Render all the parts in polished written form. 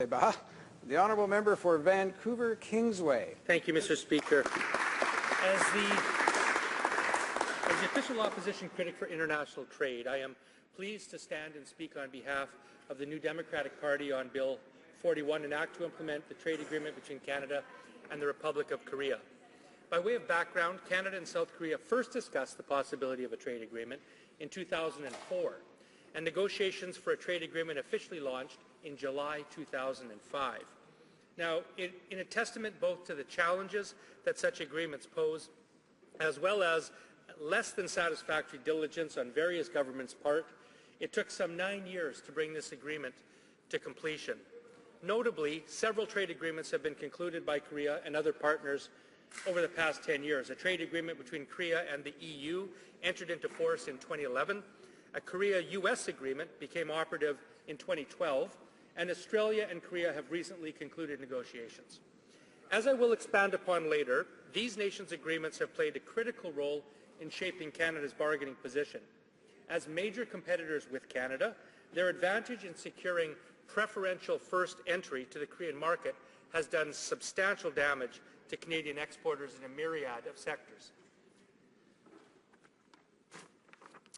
débat. The honourable member for Vancouver Kingsway. Thank you, Mr. Speaker. As the official opposition critic for international trade, I am pleased to stand and speak on behalf of the New Democratic Party on Bill 41, an act to implement the trade agreement between Canada and the Republic of Korea. By way of background, Canada and South Korea first discussed the possibility of a trade agreement in 2004, and negotiations for a trade agreement officially launched in July 2005. Now, in a testament both to the challenges that such agreements pose, as well as less than satisfactory diligence on various governments' part, it took some 9 years to bring this agreement to completion. Notably, several trade agreements have been concluded by Korea and other partners over the past 10 years. A trade agreement between Korea and the EU entered into force in 2011. A Korea-US agreement became operative in 2012, and Australia and Korea have recently concluded negotiations. As I will expand upon later, these nations' agreements have played a critical role in shaping Canada's bargaining position. As major competitors with Canada, their advantage in securing preferential first entry to the Korean market has done substantial damage to Canadian exporters in a myriad of sectors.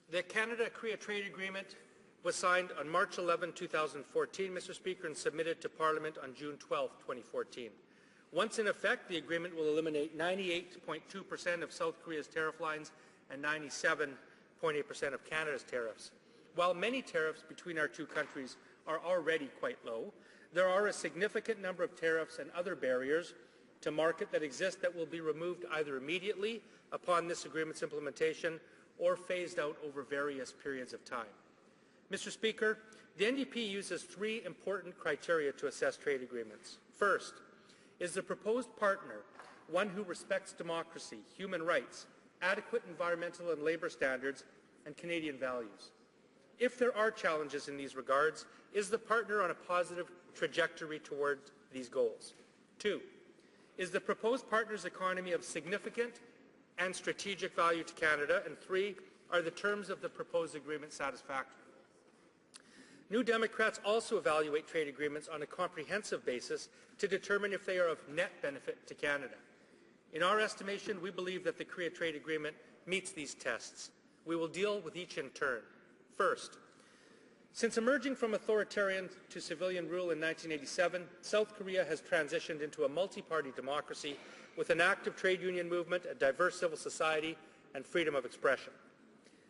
The Canada-Korea trade agreement was signed on March 11, 2014, Mr. Speaker, and submitted to Parliament on June 12, 2014. Once in effect, the agreement will eliminate 98.2% of South Korea's tariff lines and 97.8% of Canada's tariffs. While many tariffs between our two countries are already quite low, there are a significant number of tariffs and other barriers to market that exist that will be removed either immediately upon this agreement's implementation or phased out over various periods of time. Mr. Speaker, the NDP uses three important criteria to assess trade agreements. First, is the proposed partner one who respects democracy, human rights, adequate environmental and labour standards, and Canadian values? If there are challenges in these regards, is the partner on a positive trajectory toward these goals? Two, is the proposed partner's economy of significant and strategic value to Canada? And three, are the terms of the proposed agreement satisfactory? New Democrats also evaluate trade agreements on a comprehensive basis to determine if they are of net benefit to Canada. In our estimation, we believe that the Korea trade agreement meets these tests. We will deal with each in turn. First, since emerging from authoritarian to civilian rule in 1987, South Korea has transitioned into a multi-party democracy with an active trade union movement, a diverse civil society, and freedom of expression.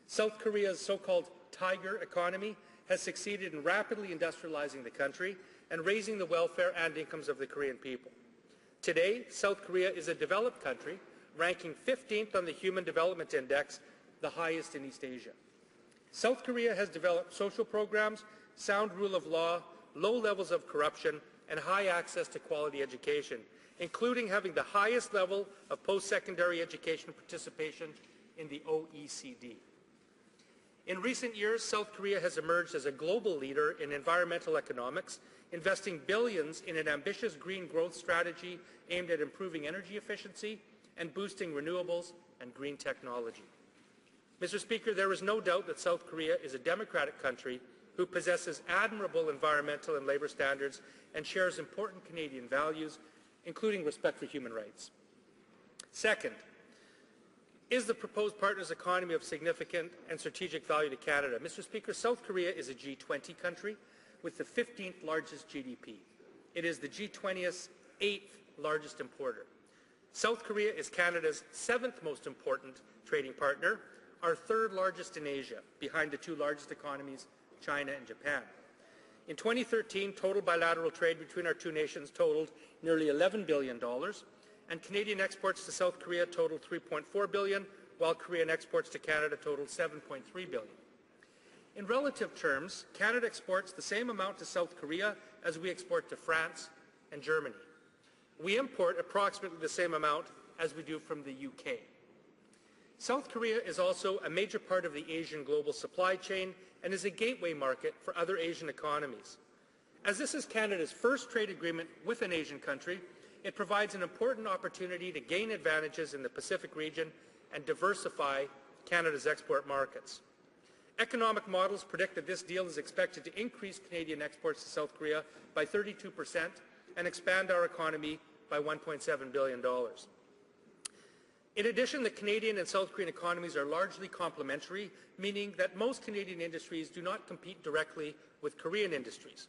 South Korea's so-called tiger economy has succeeded in rapidly industrializing the country and raising the welfare and incomes of the Korean people. Today, South Korea is a developed country, ranking 15th on the Human Development Index, the highest in East Asia. South Korea has developed social programs, sound rule of law, low levels of corruption, and high access to quality education, including having the highest level of post-secondary education participation in the OECD. In recent years, South Korea has emerged as a global leader in environmental economics, investing billions in an ambitious green growth strategy aimed at improving energy efficiency and boosting renewables and green technology. Mr. Speaker, there is no doubt that South Korea is a democratic country who possesses admirable environmental and labour standards and shares important Canadian values, including respect for human rights. Second, is the proposed partner's economy of significant and strategic value to Canada? Mr. Speaker, South Korea is a G20 country with the 15th largest GDP. It is the G20's 8th largest importer. South Korea is Canada's 7th most important trading partner, our 3rd largest in Asia, behind the two largest economies, China and Japan. In 2013, total bilateral trade between our two nations totaled nearly $11 billion, and Canadian exports to South Korea totaled $3.4 billion, while Korean exports to Canada totaled $7.3 billion. In relative terms, Canada exports the same amount to South Korea as we export to France and Germany. We import approximately the same amount as we do from the UK. South Korea is also a major part of the Asian global supply chain and is a gateway market for other Asian economies. As this is Canada's first trade agreement with an Asian country, it provides an important opportunity to gain advantages in the Pacific region and diversify Canada's export markets. Economic models predict that this deal is expected to increase Canadian exports to South Korea by 32% and expand our economy by $1.7 billion. In addition, the Canadian and South Korean economies are largely complementary, meaning that most Canadian industries do not compete directly with Korean industries.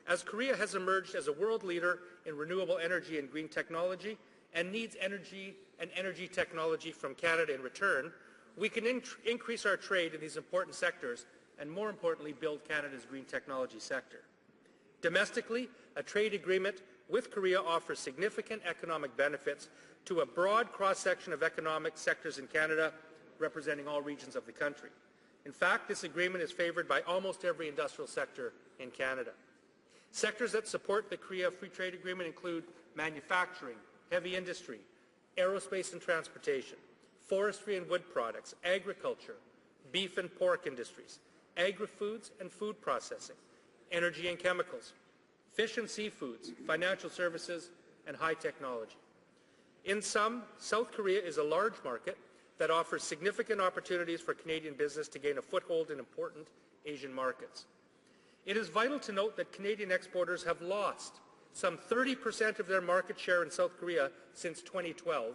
As Korea has emerged as a world leader in renewable energy and green technology and needs energy and energy technology from Canada in return, we can increase our trade in these important sectors and, more importantly, build Canada's green technology sector. Domestically, a trade agreement with Korea offers significant economic benefits to a broad cross-section of economic sectors in Canada, representing all regions of the country. In fact, this agreement is favoured by almost every industrial sector in Canada. Sectors that support the Korea Free Trade Agreement include manufacturing, heavy industry, aerospace and transportation, forestry and wood products, agriculture, beef and pork industries, agri-foods and food processing, energy and chemicals, fish and seafoods, financial services, and high technology. In sum, South Korea is a large market that offers significant opportunities for Canadian business to gain a foothold in important Asian markets. It is vital to note that Canadian exporters have lost some 30% of their market share in South Korea since 2012,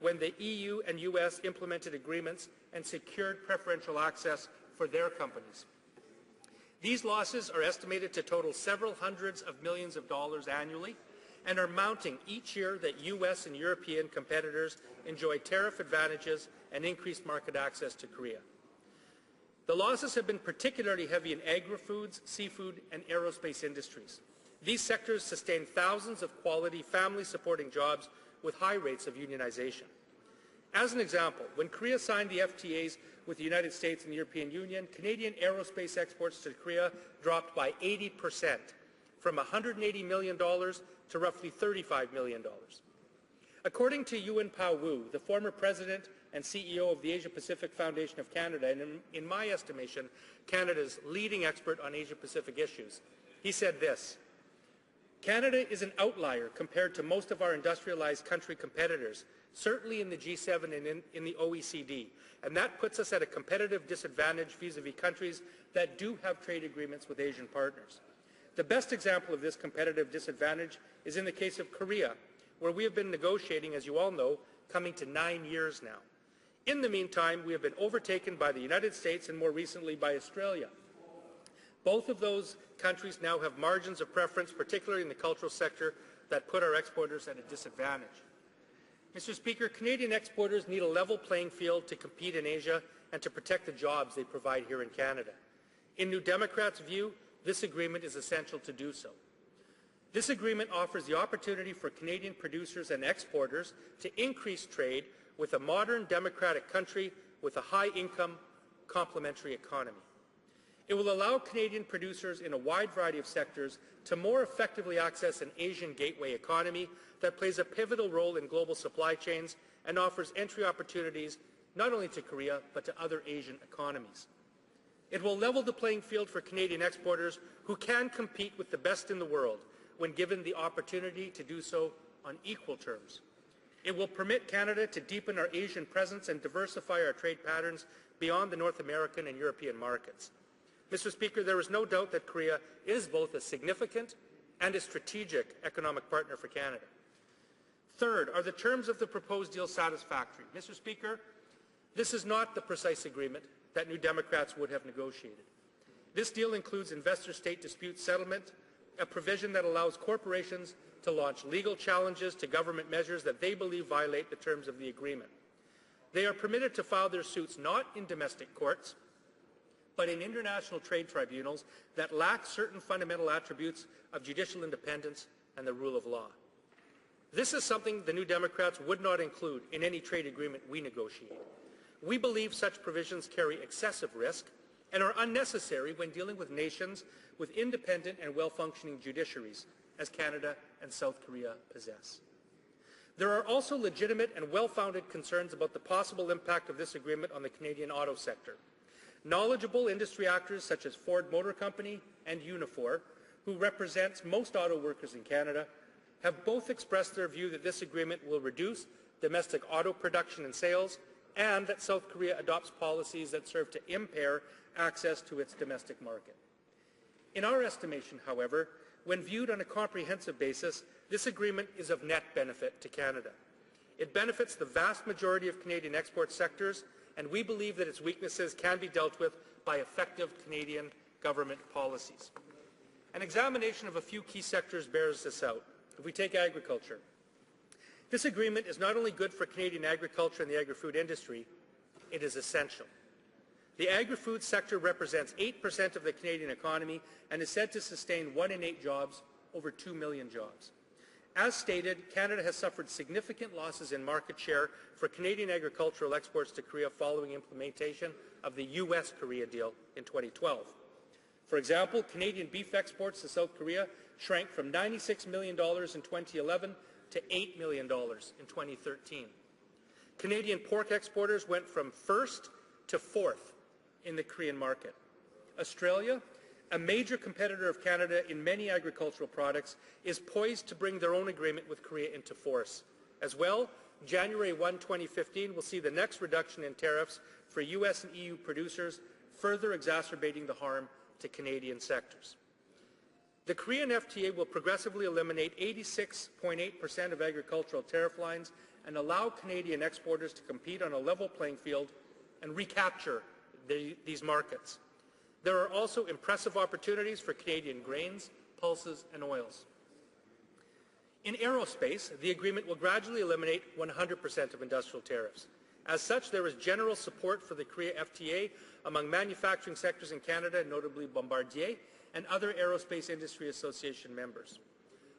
when the EU and US implemented agreements and secured preferential access for their companies. These losses are estimated to total several hundreds of millions of dollars annually and are mounting each year that US and European competitors enjoy tariff advantages and increased market access to Korea. The losses have been particularly heavy in agri-foods, seafood, and aerospace industries. These sectors sustain thousands of quality, family-supporting jobs with high rates of unionization. As an example, when Korea signed the FTAs with the United States and the European Union, Canadian aerospace exports to Korea dropped by 80%, from $180 million to roughly $35 million. According to Yuen Pao Wu, the former president and CEO of the Asia-Pacific Foundation of Canada, and in my estimation, Canada's leading expert on Asia-Pacific issues, he said this: Canada is an outlier compared to most of our industrialized country competitors, certainly in the G7 and in the OECD, and that puts us at a competitive disadvantage vis-a-vis countries that do have trade agreements with Asian partners. The best example of this competitive disadvantage is in the case of Korea, where we have been negotiating, as you all know, coming to 9 years now. In the meantime, we have been overtaken by the United States and more recently by Australia. Both of those countries now have margins of preference, particularly in the cultural sector, that put our exporters at a disadvantage. Mr. Speaker, Canadian exporters need a level playing field to compete in Asia and to protect the jobs they provide here in Canada. In New Democrats' view, this agreement is essential to do so. This agreement offers the opportunity for Canadian producers and exporters to increase trade with a modern democratic country with a high-income complementary economy. It will allow Canadian producers in a wide variety of sectors to more effectively access an Asian gateway economy that plays a pivotal role in global supply chains and offers entry opportunities not only to Korea but to other Asian economies. It will level the playing field for Canadian exporters who can compete with the best in the world when given the opportunity to do so on equal terms. It will permit Canada to deepen our Asian presence and diversify our trade patterns beyond the North American and European markets. Mr. Speaker, there is no doubt that Korea is both a significant and a strategic economic partner for Canada. Third, are the terms of the proposed deal satisfactory? Mr. Speaker, this is not the precise agreement that New Democrats would have negotiated. This deal includes investor-state dispute settlement, a provision that allows corporations to launch legal challenges to government measures that they believe violate the terms of the agreement. They are permitted to file their suits not in domestic courts, but in international trade tribunals that lack certain fundamental attributes of judicial independence and the rule of law. This is something the New Democrats would not include in any trade agreement we negotiate. We believe such provisions carry excessive risk and are unnecessary when dealing with nations with independent and well-functioning judiciaries, as Canada and South Korea possess. There are also legitimate and well-founded concerns about the possible impact of this agreement on the Canadian auto sector. Knowledgeable industry actors such as Ford Motor Company and Unifor, who represents most auto workers in Canada, have both expressed their view that this agreement will reduce domestic auto production and sales and that South Korea adopts policies that serve to impair access to its domestic market. In our estimation, however, when viewed on a comprehensive basis, this agreement is of net benefit to Canada. It benefits the vast majority of Canadian export sectors, and we believe that its weaknesses can be dealt with by effective Canadian government policies. An examination of a few key sectors bears this out. If we take agriculture, this agreement is not only good for Canadian agriculture and the agri-food industry, it is essential. The agri-food sector represents 8% of the Canadian economy and is said to sustain 1 in 8 jobs, over 2 million jobs. As stated, Canada has suffered significant losses in market share for Canadian agricultural exports to Korea following implementation of the U.S.-Korea deal in 2012. For example, Canadian beef exports to South Korea shrank from $96 million in 2011 to $8 million in 2013. Canadian pork exporters went from first to fourth in the Korean market. Australia, a major competitor of Canada in many agricultural products, is poised to bring their own agreement with Korea into force. As well, January 1, 2015 will see the next reduction in tariffs for U.S. and EU producers, further exacerbating the harm to Canadian sectors. The Korean FTA will progressively eliminate 86.8% of agricultural tariff lines and allow Canadian exporters to compete on a level playing field and recapture these markets. There are also impressive opportunities for Canadian grains, pulses, and oils. In aerospace, the agreement will gradually eliminate 100% of industrial tariffs. As such, there is general support for the Korea FTA among manufacturing sectors in Canada, notably Bombardier, and other Aerospace Industry Association members.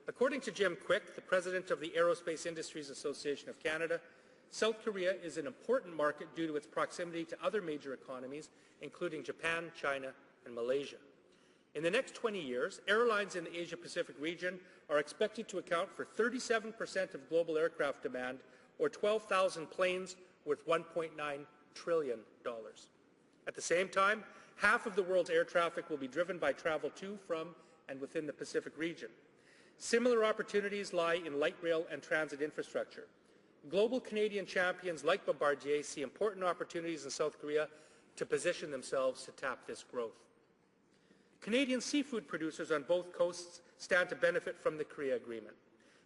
According to Jim Quick, the president of the Aerospace Industries Association of Canada, South Korea is an important market due to its proximity to other major economies, including Japan, China, and Malaysia. In the next 20 years, airlines in the Asia-Pacific region are expected to account for 37% of global aircraft demand, or 12,000 planes worth $1.9 trillion. At the same time, half of the world's air traffic will be driven by travel to, from, and within the Pacific region. Similar opportunities lie in light rail and transit infrastructure. Global Canadian champions like Bombardier see important opportunities in South Korea to position themselves to tap this growth. Canadian seafood producers on both coasts stand to benefit from the Korea Agreement.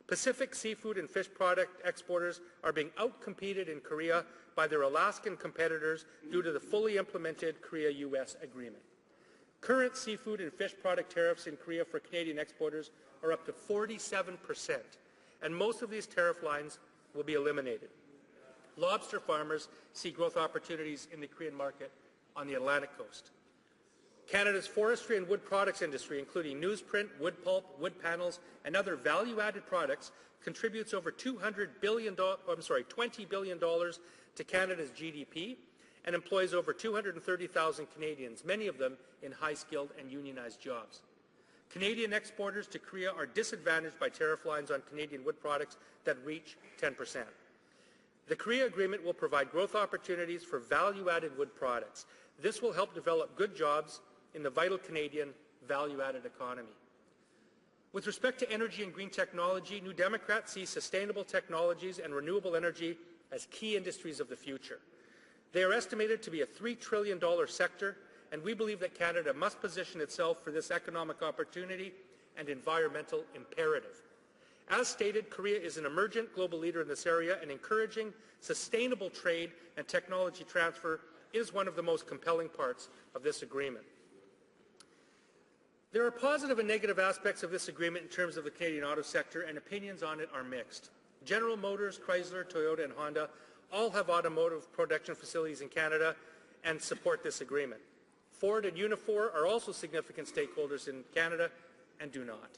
Pacific seafood and fish product exporters are being outcompeted in Korea by their Alaskan competitors due to the fully implemented Korea-U.S. agreement. Current seafood and fish product tariffs in Korea for Canadian exporters are up to 47%, and most of these tariff lines will be eliminated. Lobster farmers see growth opportunities in the Korean market on the Atlantic coast. Canada's forestry and wood products industry, including newsprint, wood pulp, wood panels, and other value-added products, contributes over $20 billion to Canada's GDP and employs over 230,000 Canadians, many of them in high-skilled and unionized jobs. Canadian exporters to Korea are disadvantaged by tariff lines on Canadian wood products that reach 10%. The Korea Agreement will provide growth opportunities for value-added wood products. This will help develop good jobs in the vital Canadian value-added economy. With respect to energy and green technology, New Democrats see sustainable technologies and renewable energy as key industries of the future. They are estimated to be a $3 trillion sector, and we believe that Canada must position itself for this economic opportunity and environmental imperative. As stated, Korea is an emergent global leader in this area, and encouraging sustainable trade and technology transfer is one of the most compelling parts of this agreement. There are positive and negative aspects of this agreement in terms of the Canadian auto sector, and opinions on it are mixed. General Motors, Chrysler, Toyota, and Honda all have automotive production facilities in Canada and support this agreement. Ford and Unifor are also significant stakeholders in Canada and do not.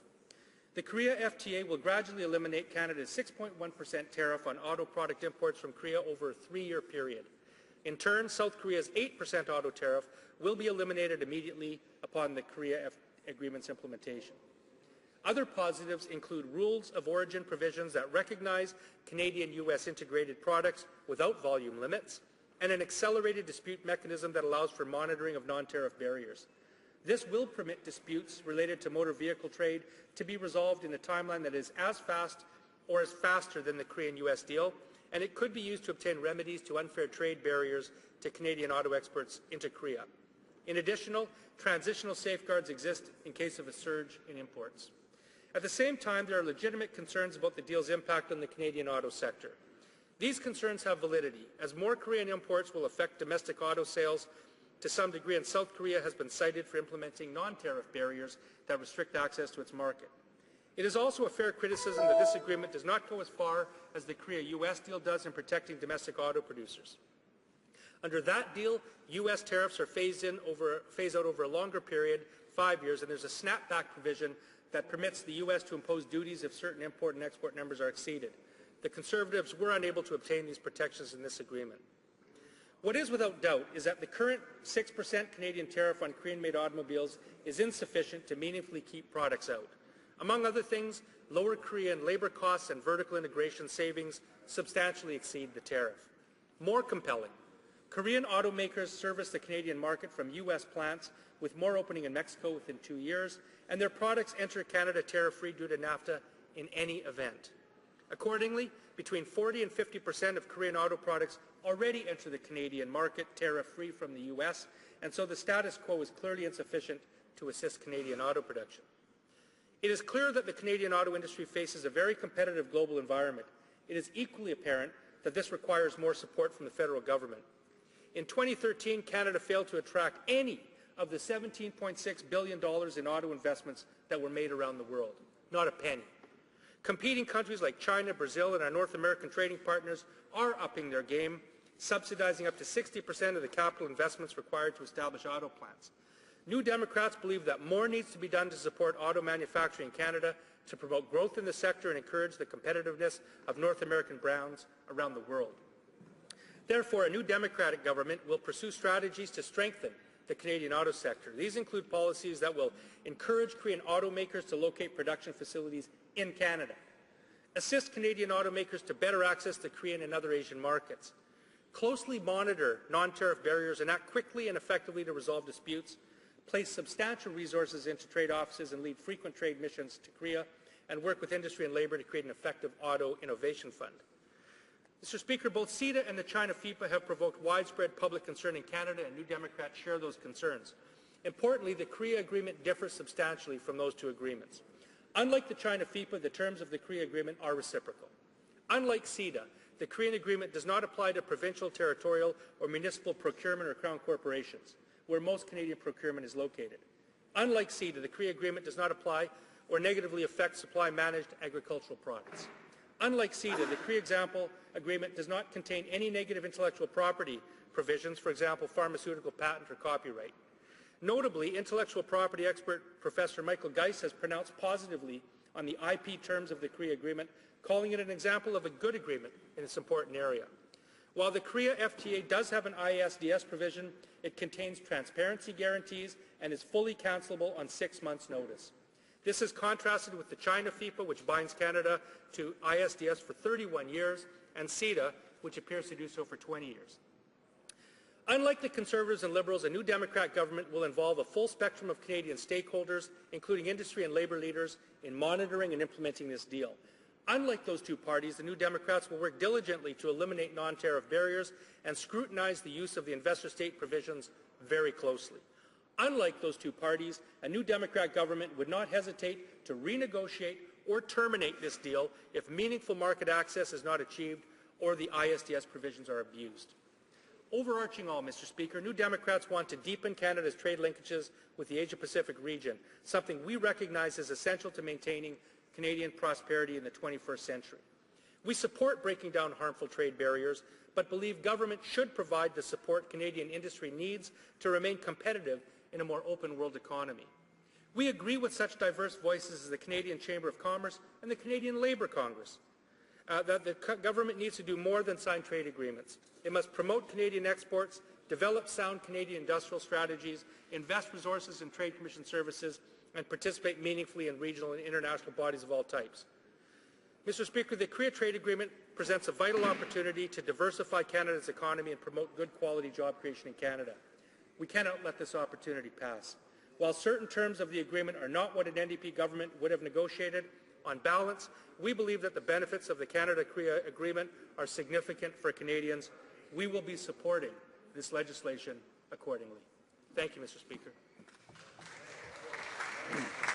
The Korea FTA will gradually eliminate Canada's 6.1% tariff on auto product imports from Korea over a 3-year period. In turn, South Korea's 8% auto tariff will be eliminated immediately upon the Korea Agreement's implementation. Other positives include rules of origin provisions that recognize Canadian-U.S. integrated products without volume limits, and an accelerated dispute mechanism that allows for monitoring of non-tariff barriers. This will permit disputes related to motor vehicle trade to be resolved in a timeline that is as fast or as faster than the Korean-U.S. deal, and it could be used to obtain remedies to unfair trade barriers to Canadian auto exports into Korea. In addition, transitional safeguards exist in case of a surge in imports. At the same time, there are legitimate concerns about the deal's impact on the Canadian auto sector. These concerns have validity, as more Korean imports will affect domestic auto sales to some degree, and South Korea has been cited for implementing non-tariff barriers that restrict access to its market. It is also a fair criticism that this agreement does not go as far as the Korea-U.S. deal does in protecting domestic auto producers. Under that deal, U.S. tariffs are phased out over a longer period, 5 years, and there's a snapback provision that permits the U.S. to impose duties if certain import and export numbers are exceeded. The Conservatives were unable to obtain these protections in this agreement. What is without doubt is that the current 6% Canadian tariff on Korean-made automobiles is insufficient to meaningfully keep products out. Among other things, lower Korean labor costs and vertical integration savings substantially exceed the tariff. More compelling, Korean automakers service the Canadian market from U.S. plants, with more opening in Mexico within 2 years, and their products enter Canada tariff-free due to NAFTA in any event. Accordingly, between 40 and 50% of Korean auto products already enter the Canadian market tariff-free from the U.S., and so the status quo is clearly insufficient to assist Canadian auto production. It is clear that the Canadian auto industry faces a very competitive global environment. It is equally apparent that this requires more support from the federal government. In 2013, Canada failed to attract any of the $17.6 billion in auto investments that were made around the world. Not a penny. Competing countries like China, Brazil, and our North American trading partners are upping their game, subsidizing up to 60% of the capital investments required to establish auto plants. New Democrats believe that more needs to be done to support auto manufacturing in Canada, to promote growth in the sector and encourage the competitiveness of North American brands around the world. Therefore, a new Democratic government will pursue strategies to strengthen the Canadian auto sector. These include policies that will encourage Korean automakers to locate production facilities in Canada, assist Canadian automakers to better access the Korean and other Asian markets, closely monitor non-tariff barriers and act quickly and effectively to resolve disputes, place substantial resources into trade offices and lead frequent trade missions to Korea, and work with industry and labour to create an effective auto innovation fund. Mr. Speaker, both CETA and the China FTA have provoked widespread public concern in Canada, and New Democrats share those concerns. Importantly, the Korea Agreement differs substantially from those two agreements. Unlike the China FTA, the terms of the Korea Agreement are reciprocal. Unlike CETA, the Korean Agreement does not apply to provincial, territorial, or municipal procurement or crown corporations, where most Canadian procurement is located. Unlike CETA, the Korea Agreement does not apply or negatively affect supply-managed agricultural products. Unlike CETA, the Korea Agreement does not contain any negative intellectual property provisions, for example, pharmaceutical patent or copyright. Notably, intellectual property expert Professor Michael Geis has pronounced positively on the IP terms of the Korea Agreement, calling it an example of a good agreement in this important area. While the Korea FTA does have an ISDS provision, it contains transparency guarantees and is fully cancelable on 6 months' notice. This is contrasted with the China FTA, which binds Canada to ISDS for 31 years, and CETA, which appears to do so for 20 years. Unlike the Conservatives and Liberals, a new Democrat government will involve a full spectrum of Canadian stakeholders, including industry and labour leaders, in monitoring and implementing this deal. Unlike those two parties, the New Democrats will work diligently to eliminate non-tariff barriers and scrutinize the use of the investor-state provisions very closely. Unlike those two parties, a new Democrat government would not hesitate to renegotiate or terminate this deal if meaningful market access is not achieved or the ISDS provisions are abused. Overarching all, Mr. Speaker, New Democrats want to deepen Canada's trade linkages with the Asia-Pacific region, something we recognize as essential to maintaining Canadian prosperity in the 21st century. We support breaking down harmful trade barriers, but believe government should provide the support Canadian industry needs to remain competitive in a more open world economy. We agree with such diverse voices as the Canadian Chamber of Commerce and the Canadian Labour Congress that the government needs to do more than sign trade agreements. It must promote Canadian exports, develop sound Canadian industrial strategies, invest resources in Trade Commission services, and participate meaningfully in regional and international bodies of all types. Mr. Speaker, the Korea Trade Agreement presents a vital opportunity to diversify Canada's economy and promote good quality job creation in Canada. We cannot let this opportunity pass. While certain terms of the agreement are not what an NDP government would have negotiated, on balance, we believe that the benefits of the Canada-Korea agreement are significant for Canadians. We will be supporting this legislation accordingly. Thank you, Mr. Speaker.